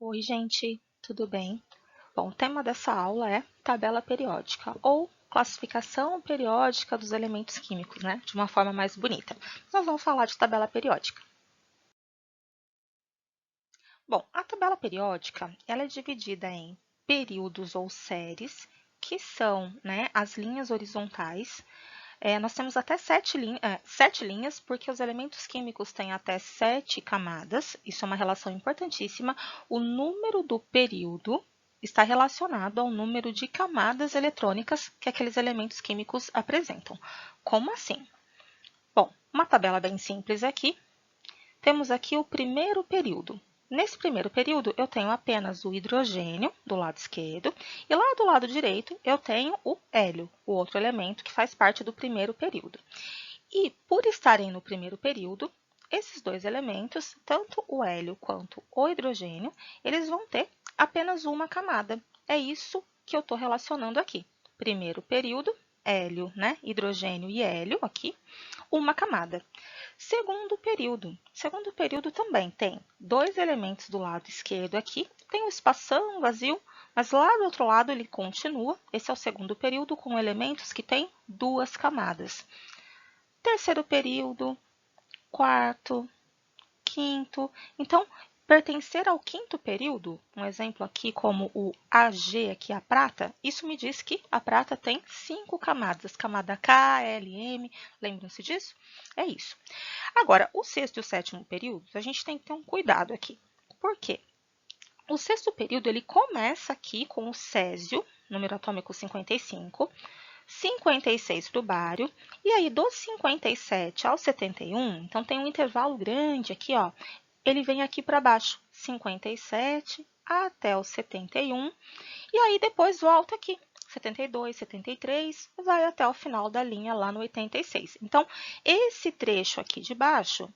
Oi, gente, tudo bem? Bom, o tema dessa aula é tabela periódica ou classificação periódica dos elementos químicos, né? De uma forma mais bonita. Nós vamos falar de tabela periódica. Bom, a tabela periódica, ela é dividida em períodos ou séries, que são, né, as linhas horizontais. Nós temos até sete linhas, porque os elementos químicos têm até 7 camadas. Isso é uma relação importantíssima. O número do período está relacionado ao número de camadas eletrônicas que aqueles elementos químicos apresentam. Como assim? Bom, uma tabela bem simples aqui. Temos aqui o primeiro período. Nesse primeiro período, eu tenho apenas o hidrogênio do lado esquerdo e lá do lado direito eu tenho o hélio, o outro elemento que faz parte do primeiro período. E por estarem no primeiro período, esses dois elementos, tanto o hélio quanto o hidrogênio, eles vão ter apenas uma camada. É isso que eu estou relacionando aqui. Primeiro período, hélio, né? Hidrogênio e hélio aqui, uma camada. Segundo período. Segundo período também tem dois elementos do lado esquerdo aqui, tem um espação vazio, mas lá do outro lado ele continua. Esse é o segundo período com elementos que têm duas camadas. Terceiro período, quarto, quinto. Então, pertencer ao quinto período, um exemplo aqui como o Ag, aqui a prata, isso me diz que a prata tem 5 camadas, camada K, L, M, lembram-se disso? É isso. Agora, o sexto e o sétimo período, a gente tem que ter um cuidado aqui. Por quê? O sexto período, ele começa aqui com o césio, número atômico 55, 56 para o bário, e aí do 57 ao 71, então tem um intervalo grande aqui, ó, ele vem aqui para baixo, 57 até o 71, e aí depois volta aqui, 72, 73, vai até o final da linha lá no 86. Então, esse trecho aqui de baixo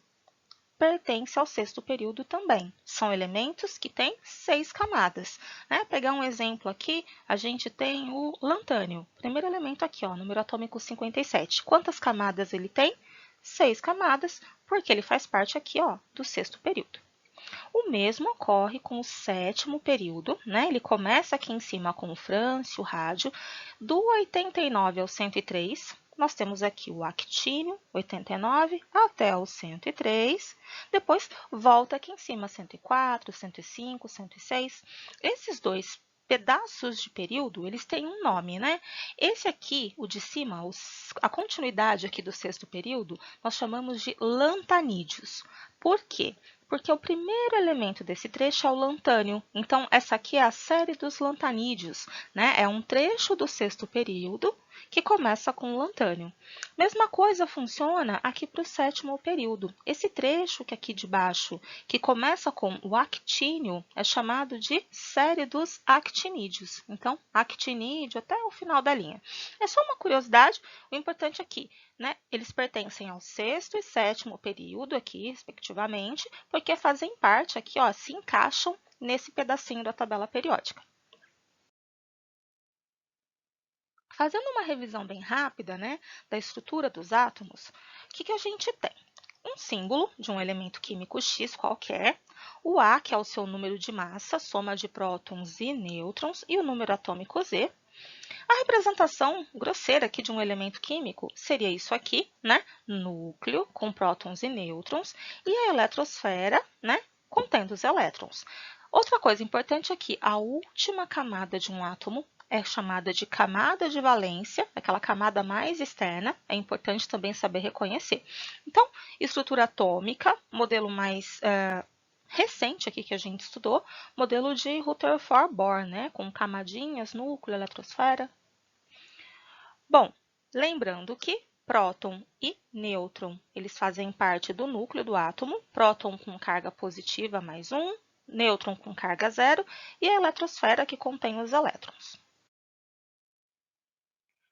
pertence ao sexto período também. São elementos que têm 6 camadas. Né? Pegar um exemplo aqui, a gente tem o lantânio. Primeiro elemento aqui, ó, número atômico 57. Quantas camadas ele tem? 6 camadas, porque ele faz parte aqui, ó, do sexto período. O mesmo ocorre com o sétimo período, né? Ele começa aqui em cima com o frâncio, o rádio. Do 89 ao 103, nós temos aqui o actínio, 89 até o 103. Depois volta aqui em cima, 104, 105, 106. Esses dois pedaços de período, eles têm um nome, né? Esse aqui, o de cima, a continuidade aqui do sexto período, nós chamamos de lantanídeos. Por quê? Porque o primeiro elemento desse trecho é o lantânio. Então, essa aqui é a série dos lantanídeos, né? É um trecho do sexto período que começa com o lantânio. Mesma coisa funciona aqui para o sétimo período. Esse trecho que aqui de baixo, que começa com o actínio, é chamado de série dos actinídeos. Então, actinídeo até o final da linha. É só uma curiosidade, o importante aqui, né? Eles pertencem ao sexto e sétimo período aqui, respectivamente, porque fazem parte aqui, ó, se encaixam nesse pedacinho da tabela periódica. Fazendo uma revisão bem rápida, né, da estrutura dos átomos, o que a gente tem? Um símbolo de um elemento químico X qualquer, o A, que é o seu número de massa, soma de prótons e nêutrons, e o número atômico Z. A representação grosseira aqui de um elemento químico seria isso aqui, né? Núcleo com prótons e nêutrons, e a eletrosfera, né, contendo os elétrons. Outra coisa importante aqui, a última camada de um átomo é chamada de camada de valência, aquela camada mais externa, é importante também saber reconhecer. Então, estrutura atômica, modelo mais recente aqui que a gente estudou, modelo de Rutherford-Bohr, né, com camadinhas, núcleo, eletrosfera. Bom, lembrando que próton e nêutron, eles fazem parte do núcleo do átomo, próton com carga positiva mais 1, nêutron com carga 0 e a eletrosfera que contém os elétrons.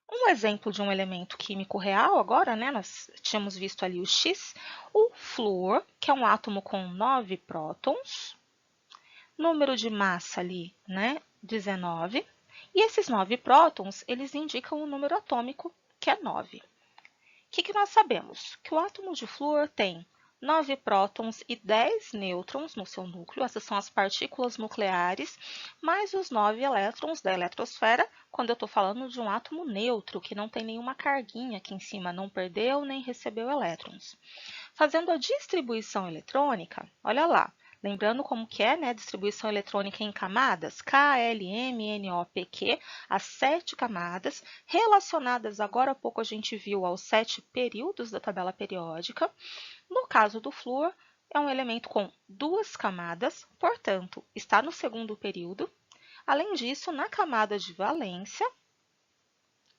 Um exemplo de um elemento químico real agora, né? Nós tínhamos visto ali o X, o flúor, que é um átomo com 9 prótons, número de massa ali, né? 19. E esses 9 prótons, eles indicam o número atômico, que é 9. O que nós sabemos? Que o átomo de flúor tem 9 prótons e 10 nêutrons no seu núcleo, essas são as partículas nucleares, mais os 9 elétrons da eletrosfera, quando eu estou falando de um átomo neutro, que não tem nenhuma carguinha aqui em cima, não perdeu nem recebeu elétrons. Fazendo a distribuição eletrônica, olha lá, lembrando como que é, né, distribuição eletrônica em camadas, K, L, M, N, O, P, Q, as 7 camadas, relacionadas, agora há pouco a gente viu, aos 7 períodos da tabela periódica. No caso do flúor, é um elemento com 2 camadas, portanto, está no segundo período. Além disso, na camada de valência,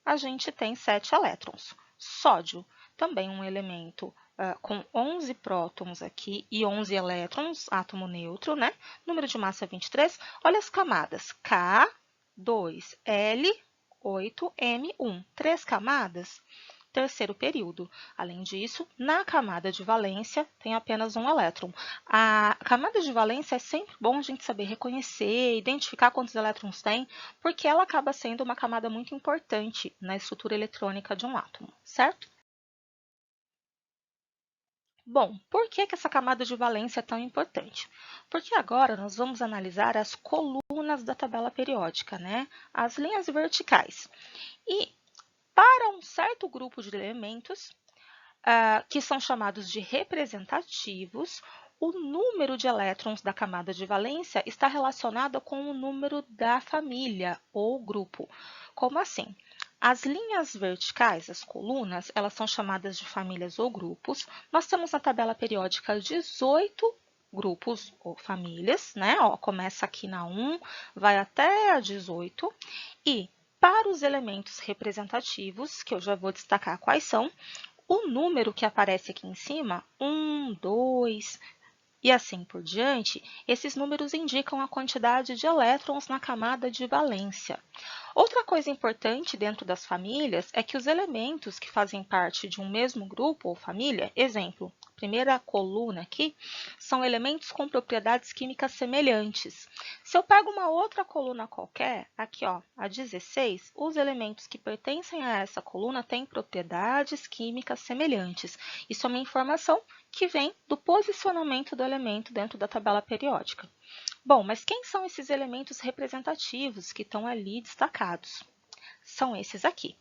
a gente tem 7 elétrons. Sódio, também um elemento com 11 prótons aqui e 11 elétrons, átomo neutro, né? Número de massa 23. Olha as camadas, K, 2, L, 8, M, 1. 3 camadas, terceiro período. Além disso, na camada de valência tem apenas um elétron. A camada de valência é sempre bom a gente saber reconhecer, identificar quantos elétrons tem, porque ela acaba sendo uma camada muito importante na estrutura eletrônica de um átomo, certo? Bom, por que essa camada de valência é tão importante? Porque agora nós vamos analisar as colunas da tabela periódica, né? As linhas verticais. E para um certo grupo de elementos, que são chamados de representativos, o número de elétrons da camada de valência está relacionado com o número da família ou grupo. Como assim? As linhas verticais, as colunas, elas são chamadas de famílias ou grupos. Nós temos na tabela periódica 18 grupos ou famílias, né? Ó, começa aqui na 1, vai até a 18. E para os elementos representativos, que eu já vou destacar quais são, o número que aparece aqui em cima, 1, 2 e assim por diante, esses números indicam a quantidade de elétrons na camada de valência. Outra coisa importante dentro das famílias é que os elementos que fazem parte de um mesmo grupo ou família, exemplo, primeira coluna aqui, são elementos com propriedades químicas semelhantes. Se eu pego uma outra coluna qualquer, aqui ó, a 16, os elementos que pertencem a essa coluna têm propriedades químicas semelhantes. Isso é uma informação que vem do posicionamento do elemento dentro da tabela periódica. Bom, mas quem são esses elementos representativos que estão ali destacados? São esses aqui.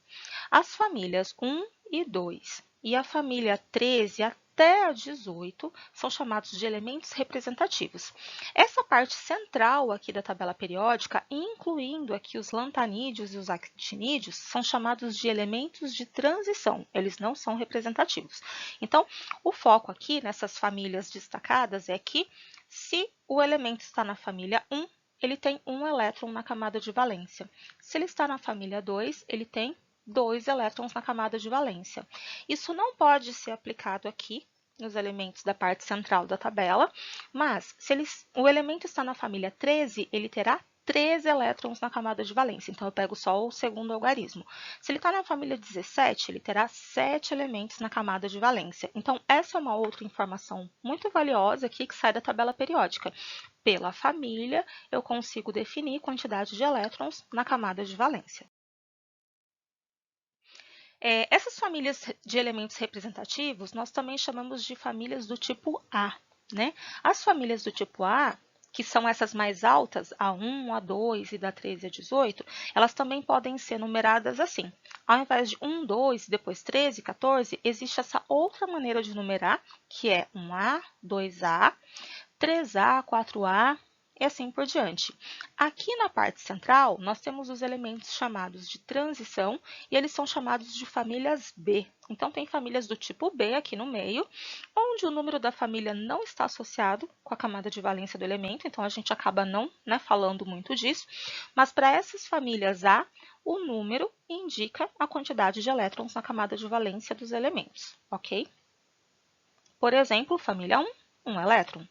As famílias 1 e 2 e a família 13 até a 18 são chamados de elementos representativos. Essa parte central aqui da tabela periódica, incluindo aqui os lantanídeos e os actinídeos, são chamados de elementos de transição. Eles não são representativos. Então, o foco aqui nessas famílias destacadas é que se o elemento está na família 1, ele tem um elétron na camada de valência. Se ele está na família 2, ele tem 2 elétrons na camada de valência. Isso não pode ser aplicado aqui nos elementos da parte central da tabela, mas se o elemento está na família 13, ele terá 13 elétrons na camada de valência. Então, eu pego só o segundo algarismo. Se ele está na família 17, ele terá 7 elementos na camada de valência. Então, essa é uma outra informação muito valiosa aqui que sai da tabela periódica. Pela família, eu consigo definir quantidade de elétrons na camada de valência. Essas famílias de elementos representativos, nós também chamamos de famílias do tipo A, né? As famílias do tipo A, que são essas mais altas, A1, A2 e da 13 a 18, elas também podem ser numeradas assim. Ao invés de 1, 2, depois 13, 14, existe essa outra maneira de numerar, que é 1A, 2A, 3A, 4A, e assim por diante. Aqui na parte central, nós temos os elementos chamados de transição e eles são chamados de famílias B. Então, tem famílias do tipo B aqui no meio, onde o número da família não está associado com a camada de valência do elemento, então a gente acaba não falando muito disso, mas para essas famílias A, o número indica a quantidade de elétrons na camada de valência dos elementos, ok? Por exemplo, família 1, 1 elétron,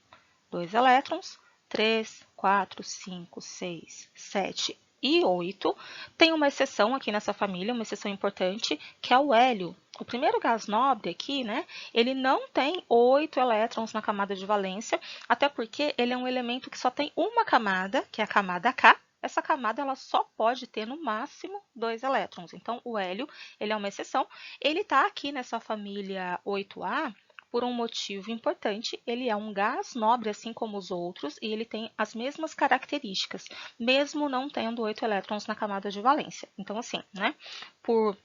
2 elétrons, 3, 4, 5, 6, 7 e 8. Tem uma exceção aqui nessa família, uma exceção importante, que é o hélio. O primeiro gás nobre aqui, né, ele não tem 8 elétrons na camada de valência, até porque ele é um elemento que só tem uma camada, que é a camada K. Essa camada ela só pode ter no máximo 2 elétrons. Então, o hélio ele é uma exceção. Ele está aqui nessa família 8A, por um motivo importante, ele é um gás nobre, assim como os outros, e ele tem as mesmas características, mesmo não tendo 8 elétrons na camada de valência. Então, assim, né, por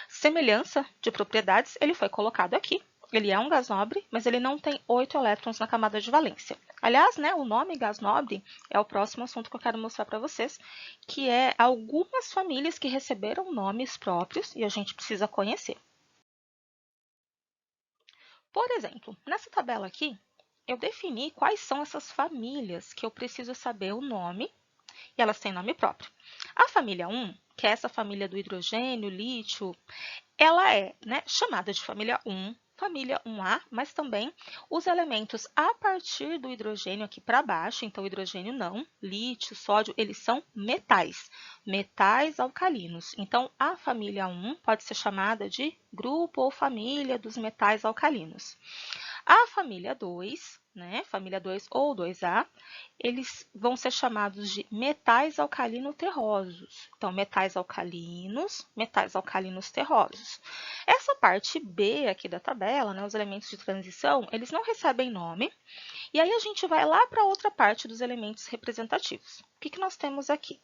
semelhança de propriedades, ele foi colocado aqui. Ele é um gás nobre, mas ele não tem 8 elétrons na camada de valência. Aliás, né, o nome gás nobre é o próximo assunto que eu quero mostrar para vocês, que é algumas famílias que receberam nomes próprios e a gente precisa conhecer. Por exemplo, nessa tabela aqui, eu defini quais são essas famílias que eu preciso saber o nome, e elas têm nome próprio. A família 1, que é essa família do hidrogênio, lítio, ela é, né, chamada de família 1, família 1A, mas também os elementos a partir do hidrogênio aqui para baixo, então hidrogênio não, lítio, sódio, eles são metais, metais alcalinos. Então, a família 1 pode ser chamada de grupo ou família dos metais alcalinos. A família 2, né, família 2 ou 2A, eles vão ser chamados de metais alcalino-terrosos. Então, metais alcalinos terrosos. Essa parte B aqui da tabela, né, os elementos de transição, eles não recebem nome. E aí a gente vai lá para outra parte dos elementos representativos. O que nós temos aqui?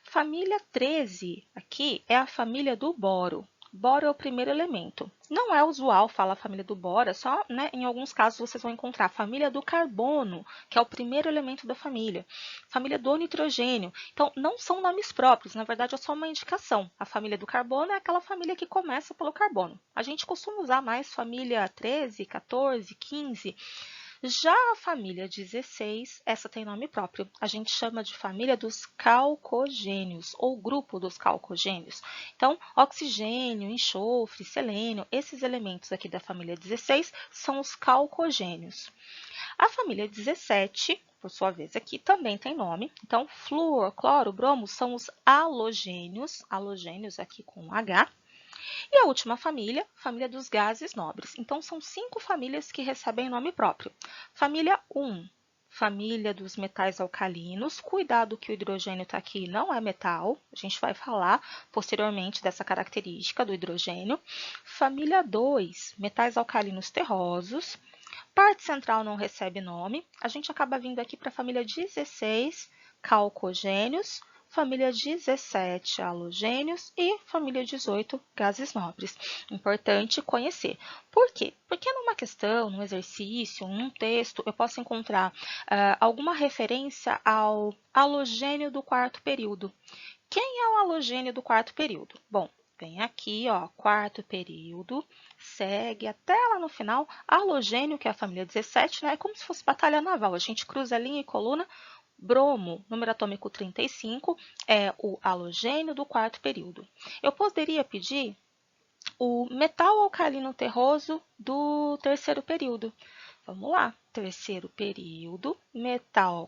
Família 13 aqui é a família do boro. Boro é o primeiro elemento. Não é usual falar a família do boro, só, né, em alguns casos vocês vão encontrar a família do carbono, que é o primeiro elemento da família. Família do nitrogênio. Então, não são nomes próprios, na verdade é só uma indicação. A família do carbono é aquela família que começa pelo carbono. A gente costuma usar mais família 13, 14, 15. Já a família 16, essa tem nome próprio. A gente chama de família dos calcogênios, ou grupo dos calcogênios. Então, oxigênio, enxofre, selênio, esses elementos aqui da família 16 são os calcogênios. A família 17, por sua vez, aqui também tem nome. Então, flúor, cloro, bromo são os halogênios, halogênios aqui com H. E a última família, família dos gases nobres. Então, são 5 famílias que recebem nome próprio. Família 1, família dos metais alcalinos. Cuidado que o hidrogênio está aqui, não é metal. A gente vai falar posteriormente dessa característica do hidrogênio. Família 2, metais alcalinos terrosos. Parte central não recebe nome. A gente acaba vindo aqui para a família 16, calcogênios. Família 17, halogênios e família 18, gases nobres. Importante conhecer. Por quê? Porque numa questão, num exercício, num texto, eu posso encontrar alguma referência ao halogênio do quarto período. Quem é o halogênio do quarto período? Bom, vem aqui, ó, quarto período, segue até lá no final, halogênio, que é a família 17, né? É como se fosse batalha naval. A gente cruza linha e coluna. Bromo, número atômico 35, é o halogênio do quarto período. Eu poderia pedir o metal alcalino terroso do terceiro período. Vamos lá, terceiro período, metal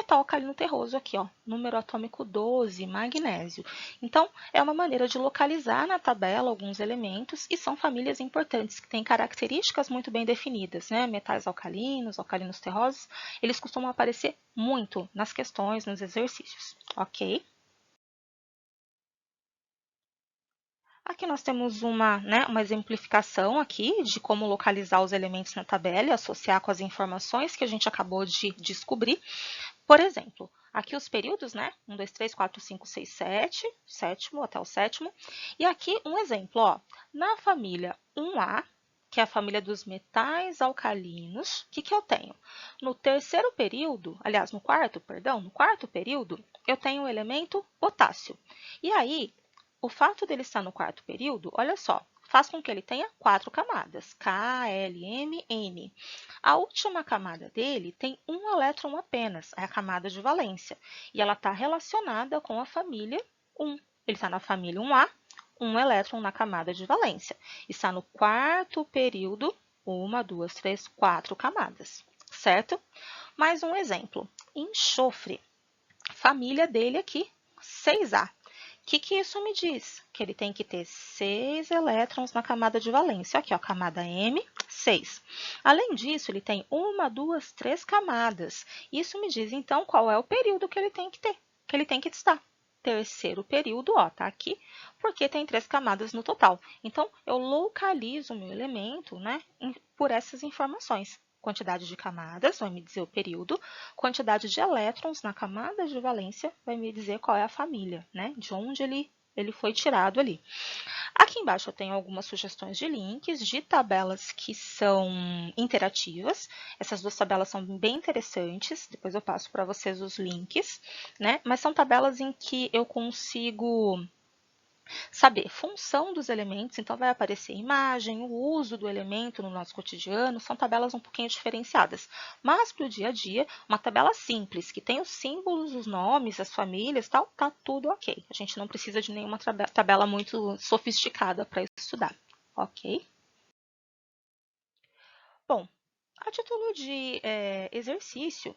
alcalino terroso aqui, ó, número atômico 12, magnésio. Então, é uma maneira de localizar na tabela alguns elementos e são famílias importantes que têm características muito bem definidas, né? Metais alcalinos terrosos, eles costumam aparecer muito nas questões, nos exercícios, ok? Aqui nós temos uma exemplificação aqui de como localizar os elementos na tabela e associar com as informações que a gente acabou de descobrir. Por exemplo, aqui os períodos, né? 1, 2, 3, 4, 5, 6, 7, sétimo até o sétimo. E aqui um exemplo, ó, na família 1A, que é a família dos metais alcalinos, o que eu tenho? No terceiro período, aliás, no quarto período, eu tenho o elemento potássio. E aí, o fato dele estar no quarto período, olha só, faz com que ele tenha 4 camadas, K, L, M, N. A última camada dele tem um elétron apenas, é a camada de valência, e ela está relacionada com a família 1. Ele está na família 1A, um elétron na camada de valência. Está no quarto período, 1, 2, 3, 4 camadas, certo? Mais um exemplo, enxofre, família dele aqui, 6A. O que isso me diz? Que ele tem que ter 6 elétrons na camada de valência. Aqui, ó, camada M, 6. Além disso, ele tem 1, 2, 3 camadas. Isso me diz, então, qual é o período que ele tem que ter, que ele tem que estar. terceiro período, ó, tá aqui, porque tem 3 camadas no total. Então, eu localizo o meu elemento, né, por essas informações. Quantidade de camadas vai me dizer o período, quantidade de elétrons na camada de valência vai me dizer qual é a família, né, de onde ele foi tirado ali. Aqui embaixo eu tenho algumas sugestões de links, de tabelas que são interativas. Essas 2 tabelas são bem interessantes, depois eu passo para vocês os links, né? Mas são tabelas em que eu consigo saber função dos elementos, então vai aparecer imagem, o uso do elemento no nosso cotidiano, são tabelas um pouquinho diferenciadas. Mas para o dia a dia, uma tabela simples, que tem os símbolos, os nomes, as famílias, tal, tá tudo ok. A gente não precisa de nenhuma tabela muito sofisticada para estudar, ok? Bom, a título de exercício,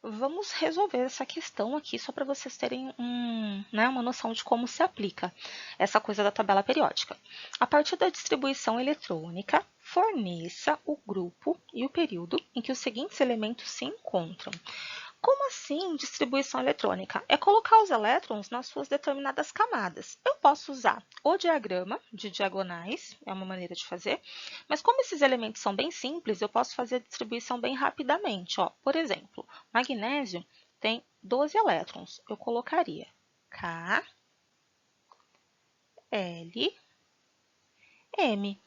vamos resolver essa questão aqui só para vocês terem uma noção de como se aplica essa coisa da tabela periódica. A partir da distribuição eletrônica, forneça o grupo e o período em que os seguintes elementos se encontram. Como assim distribuição eletrônica? É colocar os elétrons nas suas determinadas camadas. Eu posso usar o diagrama de diagonais, é uma maneira de fazer, mas como esses elementos são bem simples, eu posso fazer a distribuição bem rapidamente. Ó, por exemplo, magnésio tem 12 elétrons. Eu colocaria K, L, M.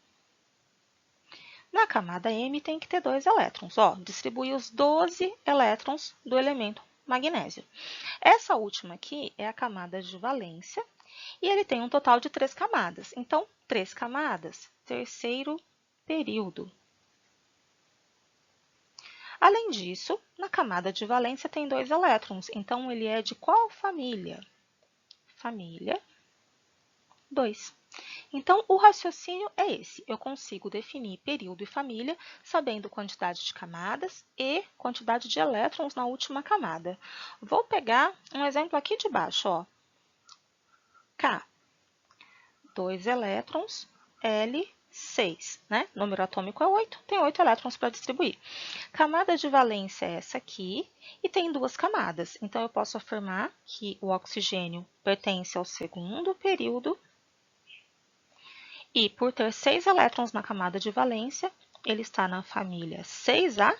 Na camada M tem que ter 2 elétrons. Ó, distribuí os 12 elétrons do elemento magnésio. Essa última aqui é a camada de valência e ele tem um total de 3 camadas. Então, 3 camadas, terceiro período. Além disso, na camada de valência tem 2 elétrons. Então, ele é de qual família? Família 2. Então, o raciocínio é esse. Eu consigo definir período e família sabendo quantidade de camadas e quantidade de elétrons na última camada. Vou pegar um exemplo aqui de baixo, ó. K, 2 elétrons, L, 6, né? Número atômico é 8, tem 8 elétrons para distribuir. Camada de valência é essa aqui e tem 2 camadas. Então, eu posso afirmar que o oxigênio pertence ao segundo período e, por ter 6 elétrons na camada de valência, ele está na família 6A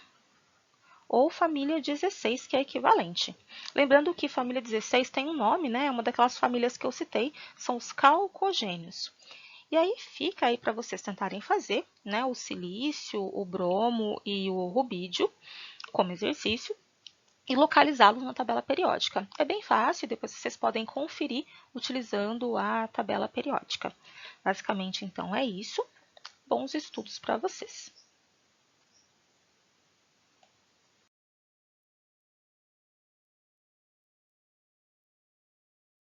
ou família 16, que é equivalente. Lembrando que família 16 tem um nome, né? É uma daquelas famílias que eu citei, são os calcogênios. E aí fica aí para vocês tentarem fazer, né? O silício, o bromo e o rubídio como exercício e localizá-los na tabela periódica. É bem fácil, depois vocês podem conferir utilizando a tabela periódica. Basicamente, então, é isso. Bons estudos para vocês!